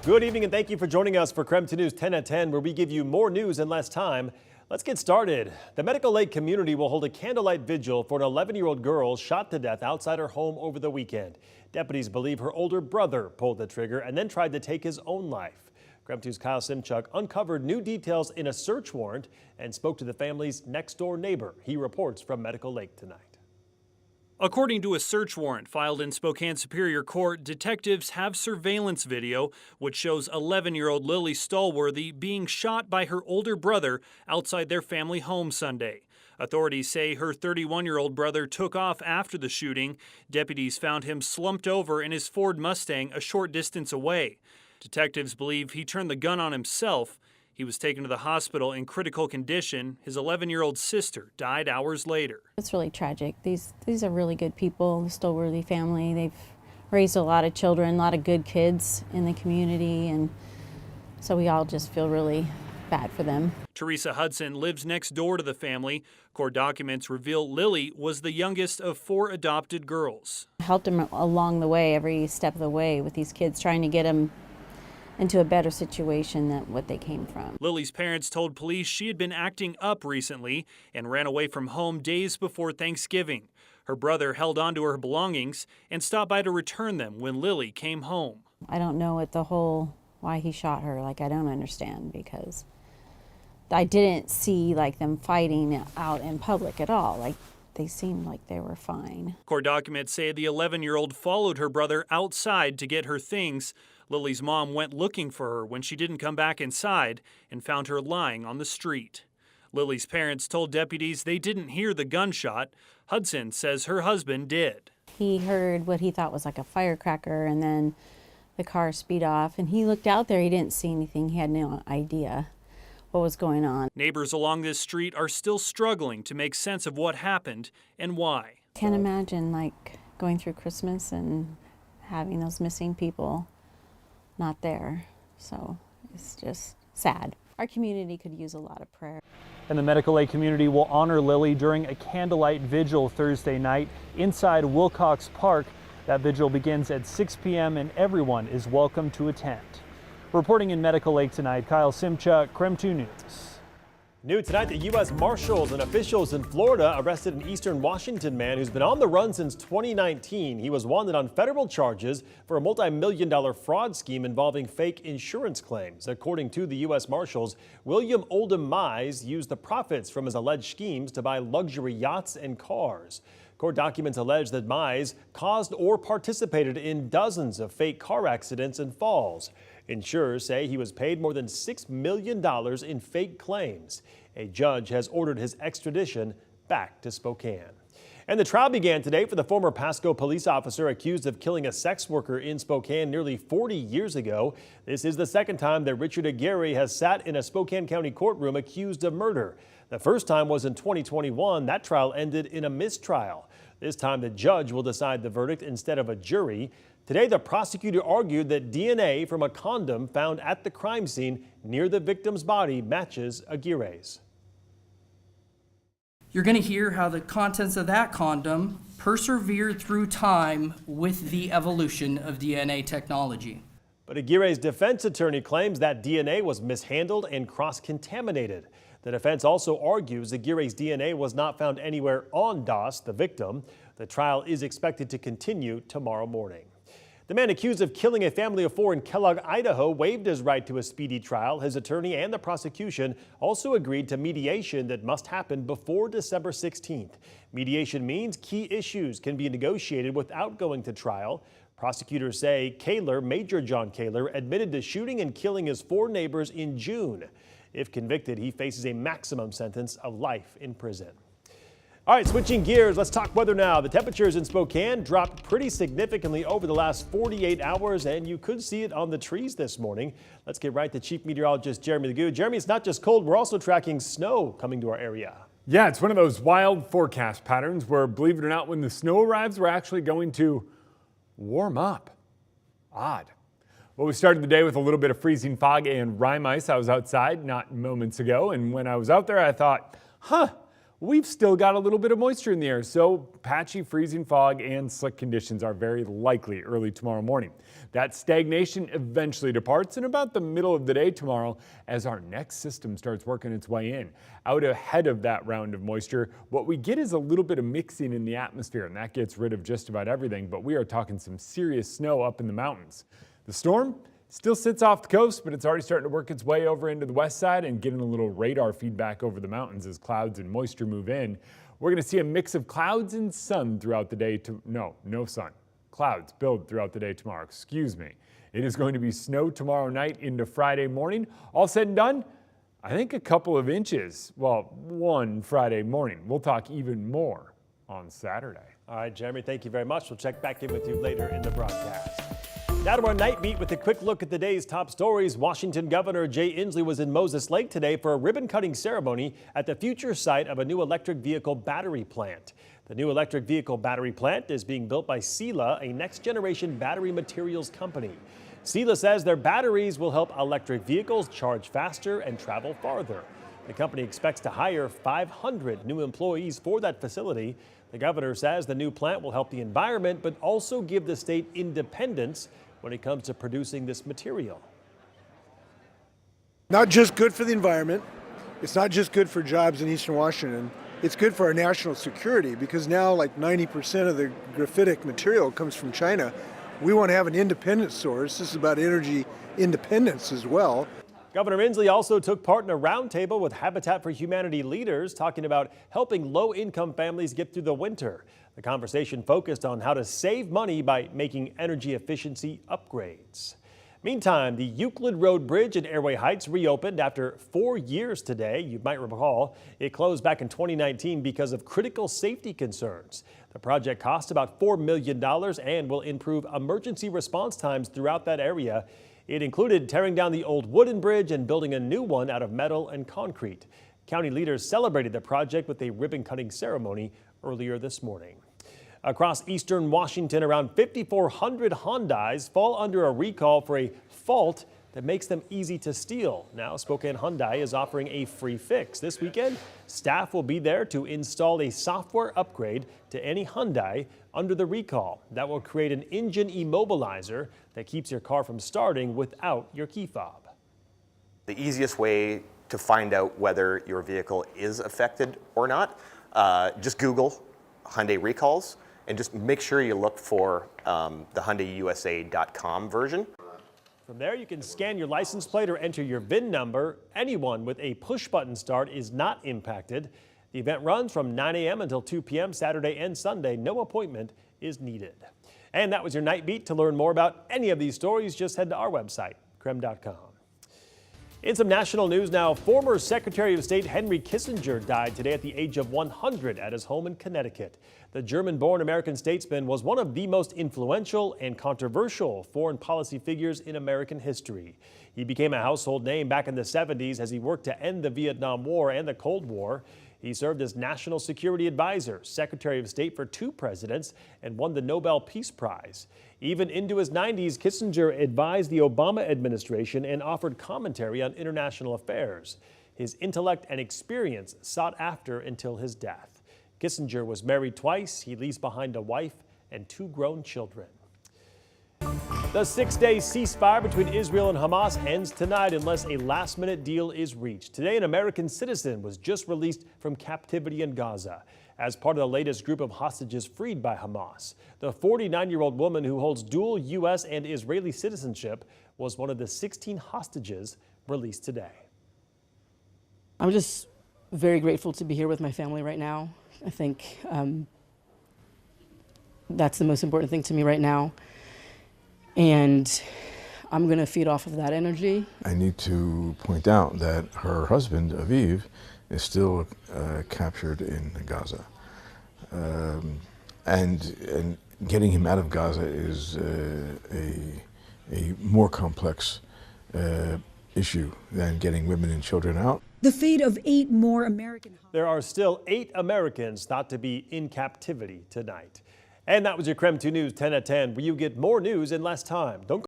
Good evening and thank you for joining us for KREM 2 News 10 at 10, where we give you more news in less time. Let's get started. The Medical Lake community will hold a candlelight vigil for an 11-year-old girl shot to death outside her home over the weekend. Deputies believe her older brother pulled the trigger and then tried to take his own life. KREM 2's Kyle Simchuk uncovered new details in a search warrant and spoke to the family's next-door neighbor. He reports from Medical Lake tonight. According to a search warrant filed in Spokane Superior Court, detectives have surveillance video which shows 11-year-old Lily Stallworthy being shot by her older brother outside their family home Sunday. Authorities say her 31-year-old brother took off after the shooting. Deputies found him slumped over in his Ford Mustang a short distance away. Detectives believe he turned the gun on himself. He was taken to the hospital in critical condition. His 11-year-old sister died hours later. It's really tragic. These are really good people, the Stallworthy family. They've raised a lot of children, a lot of good kids in the community, and so we all just feel really bad for them. Teresa Hudson lives next door to the family. Court documents reveal Lily was the youngest of 4 adopted girls. I helped them along the way, every step of the way, with these kids, trying to get them into a better situation than what they came from. Lily's parents told police she had been acting up recently and ran away from home days before Thanksgiving. Her brother held on to her belongings and stopped by to return them when Lily came home. I don't know why he shot her. I don't understand, because I didn't see them fighting out in public at all. They seemed like they were fine. Court documents say the 11-year-old followed her brother outside to get her things. Lily's mom went looking for her when she didn't come back inside and found her lying on the street. Lily's parents told deputies they didn't hear the gunshot. Hudson says her husband did. He heard what he thought was like a firecracker, and then the car speed off, and he looked out there. He didn't see anything. He had no idea what was going on. Neighbors along this street are still struggling to make sense of what happened and why. Can't imagine going through Christmas and having those missing people not there. So it's just sad. Our community could use a lot of prayer. And the Medical Lake community will honor Lily during a candlelight vigil Thursday night inside Wilcox Park. That vigil begins at 6 p.m. and everyone is welcome to attend. Reporting in Medical Lake tonight, Kyle Simchuk, KREM 2 News. New tonight, the U.S. Marshals and officials in Florida arrested an Eastern Washington man who's been on the run since 2019. He was wanted on federal charges for a multi-million-dollar fraud scheme involving fake insurance claims. According to the U.S. Marshals, William Oldham Mize used the profits from his alleged schemes to buy luxury yachts and cars. Court documents allege that Mize caused or participated in dozens of fake car accidents and falls. Insurers say he was paid more than $6 million in fake claims. A judge has ordered his extradition back to Spokane. And the trial began today for the former Pasco police officer accused of killing a sex worker in Spokane nearly 40 years ago. This is the second time that Richard Aguirre has sat in a Spokane County courtroom accused of murder. The first time was in 2021. That trial ended in a mistrial. This time the judge will decide the verdict instead of a jury. Today, the prosecutor argued that DNA from a condom found at the crime scene near the victim's body matches Aguirre's. You're going to hear how the contents of that condom persevered through time with the evolution of DNA technology. But Aguirre's defense attorney claims that DNA was mishandled and cross-contaminated. The defense also argues Aguirre's DNA was not found anywhere on Das, the victim. The trial is expected to continue tomorrow morning. The man accused of killing a family of 4 in Kellogg, Idaho, waived his right to a speedy trial. His attorney and the prosecution also agreed to mediation that must happen before December 16th. Mediation means key issues can be negotiated without going to trial. Prosecutors say Kaler, Major John Kaler, admitted to shooting and killing his 4 neighbors in June. If convicted, he faces a maximum sentence of life in prison. All right, switching gears, let's talk weather now. The temperatures in Spokane dropped pretty significantly over the last 48 hours, and you could see it on the trees this morning. Let's get right to Chief Meteorologist Jeremy Legoo. Jeremy, it's not just cold, we're also tracking snow coming to our area. Yeah, it's one of those wild forecast patterns where, believe it or not, when the snow arrives, we're actually going to warm up. Odd. Well, we started the day with a little bit of freezing fog and rime ice. I was outside not moments ago, and when I was out there, I thought, we've still got a little bit of moisture in the air, so patchy freezing fog and slick conditions are very likely early tomorrow morning. That stagnation eventually departs in about the middle of the day tomorrow as our next system starts working its way in. Out ahead of that round of moisture, what we get is a little bit of mixing in the atmosphere, and that gets rid of just about everything, but we are talking some serious snow up in the mountains. The storm still sits off the coast, but it's already starting to work its way over into the west side and getting a little radar feedback over the mountains as clouds and moisture move in. We're going to see a mix of clouds and sun throughout the day. No sun. Clouds build throughout the day tomorrow. Excuse me. It is going to be snow tomorrow night into Friday morning. All said and done, I think a couple of inches. Well, one Friday morning. We'll talk even more on Saturday. All right, Jeremy, thank you very much. We'll check back in with you later in the broadcast. Now to our night beat with a quick look at the day's top stories. Washington Governor Jay Inslee was in Moses Lake today for a ribbon-cutting ceremony at the future site of a new electric vehicle battery plant. The new electric vehicle battery plant is being built by Sila, a next-generation battery materials company. Sila says their batteries will help electric vehicles charge faster and travel farther. The company expects to hire 500 new employees for that facility. The governor says the new plant will help the environment, but also give the state independence when it comes to producing this material. Not just good for the environment, it's not just good for jobs in Eastern Washington, it's good for our national security because now like 90% of the graphitic material comes from China. We want to have an independent source. This is about energy independence as well. Governor Inslee also took part in a roundtable with Habitat for Humanity leaders talking about helping low-income families get through the winter. The conversation focused on how to save money by making energy efficiency upgrades. Meantime, the Euclid Road Bridge in Airway Heights reopened after 4 years today. You might recall it closed back in 2019 because of critical safety concerns. The project cost about $4 million and will improve emergency response times throughout that area. It included tearing down the old wooden bridge and building a new one out of metal and concrete. County leaders celebrated the project with a ribbon-cutting ceremony earlier this morning. Across eastern Washington, around 5,400 Hyundais fall under a recall for a fault that makes them easy to steal. Now, Spokane Hyundai is offering a free fix. This weekend, staff will be there to install a software upgrade to any Hyundai under the recall. That will create an engine immobilizer that keeps your car from starting without your key fob. The easiest way to find out whether your vehicle is affected or not, just Google Hyundai recalls and just make sure you look for the HyundaiUSA.com version. From there, you can scan your license plate or enter your VIN number. Anyone with a push-button start is not impacted. The event runs from 9 a.m. until 2 p.m. Saturday and Sunday. No appointment is needed. And that was your Night Beat. To learn more about any of these stories, just head to our website, KREM.com. In some national news now, former Secretary of State Henry Kissinger died today at the age of 100 at his home in Connecticut. The German-born American statesman was one of the most influential and controversial foreign policy figures in American history. He became a household name back in the 70s as he worked to end the Vietnam War and the Cold War. He served as National Security Advisor, Secretary of State for 2 presidents, and won the Nobel Peace Prize. Even into his 90s, Kissinger advised the Obama administration and offered commentary on international affairs. His intellect and experience sought after until his death. Kissinger was married twice. He leaves behind a wife and 2 grown children. The 6-day ceasefire between Israel and Hamas ends tonight unless a last-minute deal is reached. Today, an American citizen was just released from captivity in Gaza as part of the latest group of hostages freed by Hamas. The 49-year-old woman who holds dual U.S. and Israeli citizenship was one of the 16 hostages released today. I'm just very grateful to be here with my family right now. I think that's the most important thing to me right now. And I'm going to feed off of that energy. I need to point out that her husband, Aviv, is still captured in Gaza. And getting him out of Gaza is a more complex issue than getting women and children out. The fate of 8 more American. There are still 8 Americans thought to be in captivity tonight. And that was your KREM 2 News 10 at 10, where you get more news in less time. Don't go